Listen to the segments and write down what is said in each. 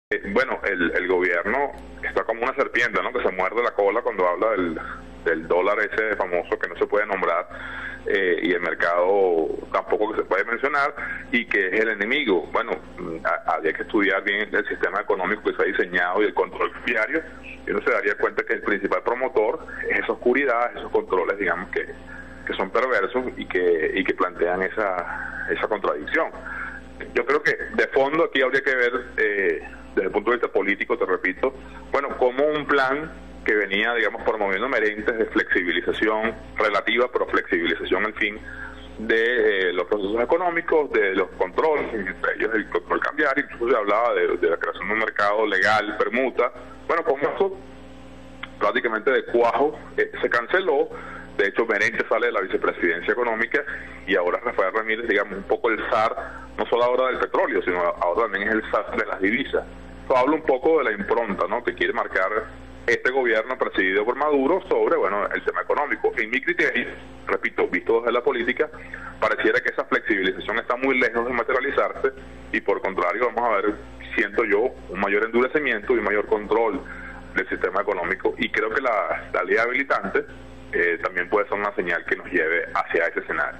Bueno, el gobierno está como una serpiente, ¿no? Que se muerde la cola cuando habla del dólar ese famoso que no se puede nombrar, y el mercado tampoco que se puede mencionar, y que es el enemigo. Bueno, habría que estudiar bien el sistema económico que se ha diseñado y el control cambiario, y uno se daría cuenta que el principal promotor es esa oscuridad, esos controles, digamos, que son perversos y que plantean esa contradicción. Yo creo que de fondo aquí habría que ver, desde el punto de vista político, te repito, bueno, como un plan que venía, digamos, promoviendo merentes de flexibilización relativa, pero flexibilización al fin de los procesos económicos, de los controles, entre ellos el control cambiario. Incluso se hablaba de la creación de un mercado legal, permuta. Bueno, como eso prácticamente de cuajo se canceló. De hecho, Merente sale de la vicepresidencia económica y ahora Rafael Ramírez, digamos, un poco el zar, no solo ahora del petróleo, sino ahora también es el zar de las divisas. Eso habla un poco de la impronta, ¿no?, que quiere marcar este gobierno presidido por Maduro sobre, bueno, el tema económico. En mi criterio, repito, visto desde la política, pareciera que esa flexibilización está muy lejos de materializarse y por contrario vamos a ver, siento yo, un mayor endurecimiento y un mayor control del sistema económico, y creo que la ley habilitante también puede ser una señal que nos lleve hacia ese escenario.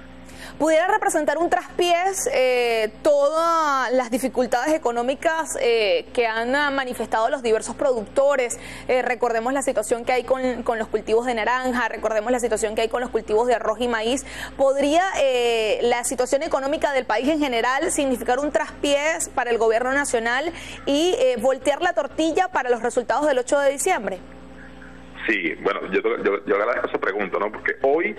¿Pudiera representar un traspiés todas las dificultades económicas que han manifestado los diversos productores? Recordemos la situación que hay con los cultivos de naranja, recordemos la situación que hay con los cultivos de arroz y maíz. ¿Podría la situación económica del país en general significar un traspiés para el gobierno nacional y voltear la tortilla para los resultados del 8 de diciembre? Sí, bueno, yo agradezco esa pregunta, ¿no? Porque hoy,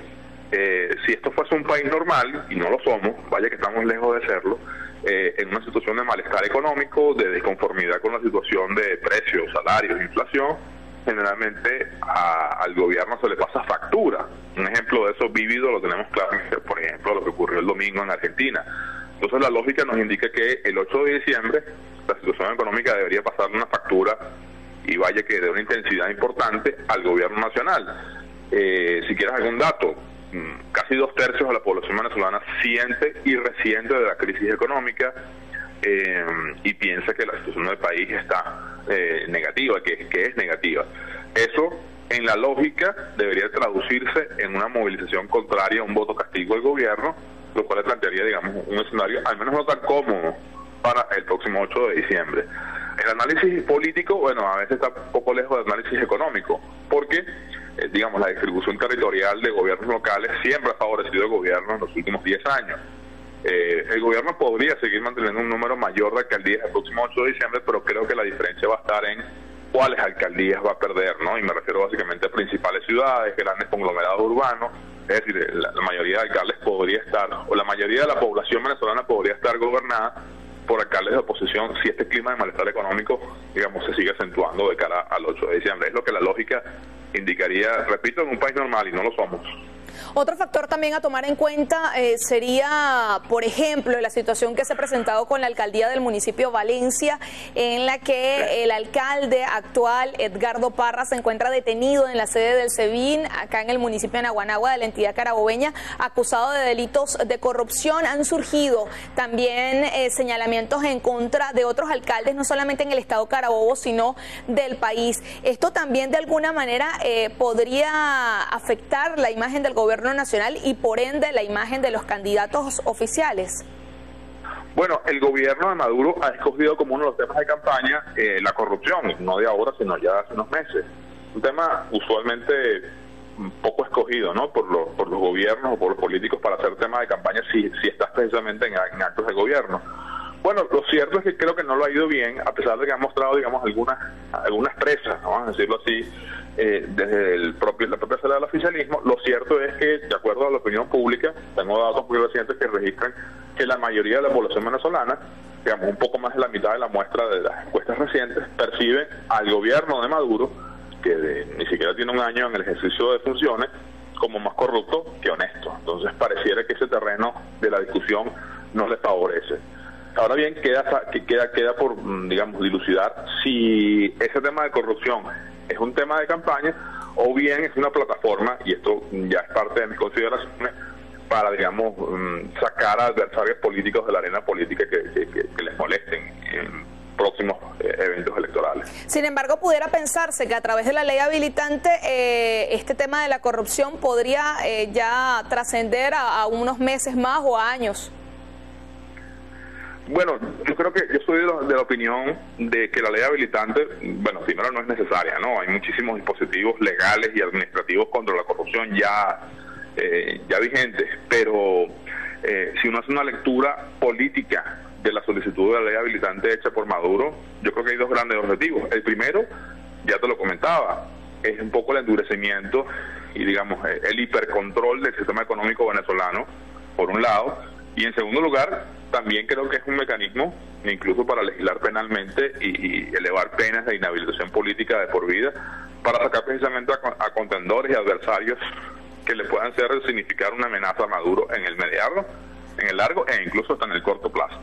si esto fuese un país normal, y no lo somos, vaya que estamos lejos de serlo, en una situación de malestar económico, de disconformidad con la situación de precios, salarios, inflación, generalmente al gobierno se le pasa factura. Un ejemplo de eso vívido lo tenemos claro, por ejemplo, lo que ocurrió el domingo en Argentina. Entonces la lógica nos indica que el 8 de diciembre la situación económica debería pasarle una factura, y vaya que de una intensidad importante, al gobierno nacional. Si quieres algún dato, casi 2/3 de la población venezolana siente y resiente de la crisis económica, y piensa que la situación del país está negativa, que es negativa. Eso, en la lógica, debería traducirse en una movilización contraria, un voto castigo al gobierno, lo cual plantearía, digamos, un escenario al menos no tan cómodo para el próximo 8 de diciembre. El análisis político, bueno, a veces está un poco lejos del análisis económico, porque, digamos, la distribución territorial de gobiernos locales siempre ha favorecido al gobierno en los últimos 10 años. El gobierno podría seguir manteniendo un número mayor de alcaldías el próximo 8 de diciembre, pero creo que la diferencia va a estar en cuáles alcaldías va a perder, ¿no? Y me refiero básicamente a principales ciudades, grandes conglomerados urbanos. Es decir, la mayoría de alcaldes podría estar, o la mayoría de la población venezolana podría estar gobernada por alcaldes de oposición si este clima de malestar económico, digamos, se sigue acentuando de cara al 8 de diciembre. Es lo que la lógica indicaría, repito, en un país normal, y no lo somos. Otro factor también a tomar en cuenta sería, por ejemplo, la situación que se ha presentado con la alcaldía del municipio Valencia, en la que el alcalde actual, Edgardo Parra, se encuentra detenido en la sede del SEBIN, acá en el municipio de Naguanagua, de la entidad carabobeña, acusado de delitos de corrupción. Han surgido también señalamientos en contra de otros alcaldes, no solamente en el estado Carabobo, sino del país. Esto también, de alguna manera, podría afectar la imagen del gobierno nacional y por ende la imagen de los candidatos oficiales. Bueno, el gobierno de Maduro ha escogido como uno de los temas de campaña la corrupción, no de ahora, sino ya de hace unos meses. Un tema usualmente poco escogido, ¿no?, por los gobiernos o por los políticos para hacer temas de campaña si estás precisamente en actos de gobierno. Bueno, lo cierto es que creo que no lo ha ido bien, a pesar de que han mostrado, digamos, algunas presas, ¿no?, vamos a decirlo así, desde la propia sala del oficialismo. Lo cierto es que, de acuerdo a la opinión pública, tengo datos muy recientes que registran que la mayoría de la población venezolana, digamos, un poco más de la mitad de la muestra de las encuestas recientes, percibe al gobierno de Maduro, que ni siquiera tiene un año en el ejercicio de funciones, como más corrupto que honesto. Entonces pareciera que ese terreno de la discusión no le favorece. Ahora bien, queda por, digamos, dilucidar si ese tema de corrupción es un tema de campaña o bien es una plataforma, y esto ya es parte de mis consideraciones, para, digamos, sacar a adversarios políticos de la arena política que les molesten en próximos eventos Sin embargo, pudiera pensarse que a través de la ley habilitante este tema de la corrupción podría ya trascender a unos meses más o a años. Bueno, yo creo que yo soy de la opinión de que la ley habilitante, bueno, primero no es necesaria, ¿no? Hay muchísimos dispositivos legales y administrativos contra la corrupción ya vigentes, pero si uno hace una lectura política de la solicitud de la ley habilitante hecha por Maduro, yo creo que hay dos grandes objetivos. El primero, ya te lo comentaba, es un poco el endurecimiento y, digamos, el hipercontrol del sistema económico venezolano, por un lado, y en segundo lugar, también creo que es un mecanismo, incluso para legislar penalmente y elevar penas de inhabilitación política de por vida, para sacar precisamente a contendores y adversarios que le puedan significar una amenaza a Maduro en el mediano, en el largo e incluso hasta en el corto plazo.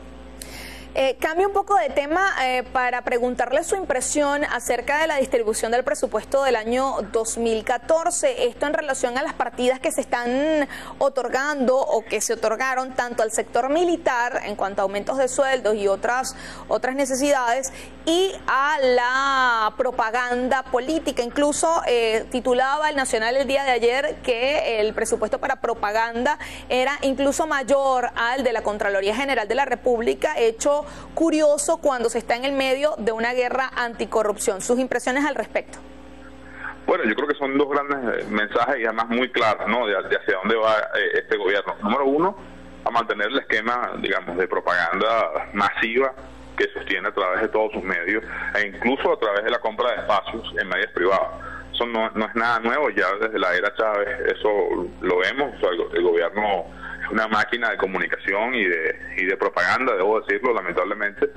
Cambio un poco de tema para preguntarle su impresión acerca de la distribución del presupuesto del año 2014. Esto en relación a las partidas que se están otorgando o que se otorgaron tanto al sector militar en cuanto a aumentos de sueldos y otras necesidades, y a la propaganda política. Incluso titulaba el Nacional el día de ayer que el presupuesto para propaganda era incluso mayor al de la Contraloría General de la República, hecho curioso cuando se está en el medio de una guerra anticorrupción. ¿Sus impresiones al respecto? Bueno, yo creo que son dos grandes mensajes y además muy claros, ¿no?, de hacia dónde va este gobierno. Número uno, a mantener el esquema, digamos, de propaganda masiva que sostiene a través de todos sus medios e incluso a través de la compra de espacios en medios privados. Eso no es nada nuevo, ya desde la era Chávez eso lo vemos. O sea, el gobierno es una máquina de comunicación y de propaganda, debo decirlo, lamentablemente.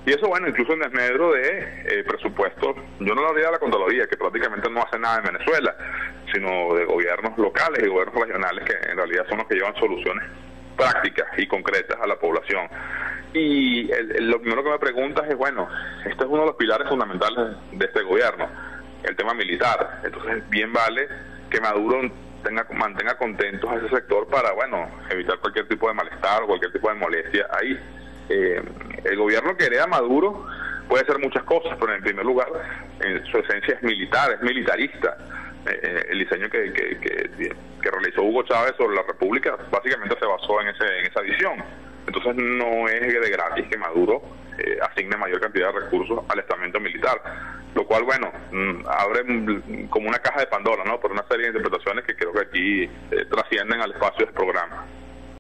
Y eso, bueno, incluso en desmedro de presupuestos, yo no lo haría de la Contraloría, que prácticamente no hace nada en Venezuela, sino de gobiernos locales y gobiernos regionales, que en realidad son los que llevan soluciones prácticas y concretas a la población. Y lo primero que me preguntas es, bueno, este es uno de los pilares fundamentales de este gobierno, el tema militar. Entonces, bien vale que Maduro mantenga contentos a ese sector para, bueno, evitar cualquier tipo de malestar o cualquier tipo de molestia ahí. El gobierno que hereda Maduro puede hacer muchas cosas, pero en primer lugar, en su esencia es militar, es militarista. El diseño que realizó Hugo Chávez sobre la República básicamente se basó en esa visión. Entonces no es de gratis que Maduro asigne mayor cantidad de recursos al estamento militar, lo cual, bueno, abre como una caja de Pandora, ¿no?, por una serie de interpretaciones que creo que aquí trascienden al espacio del programa.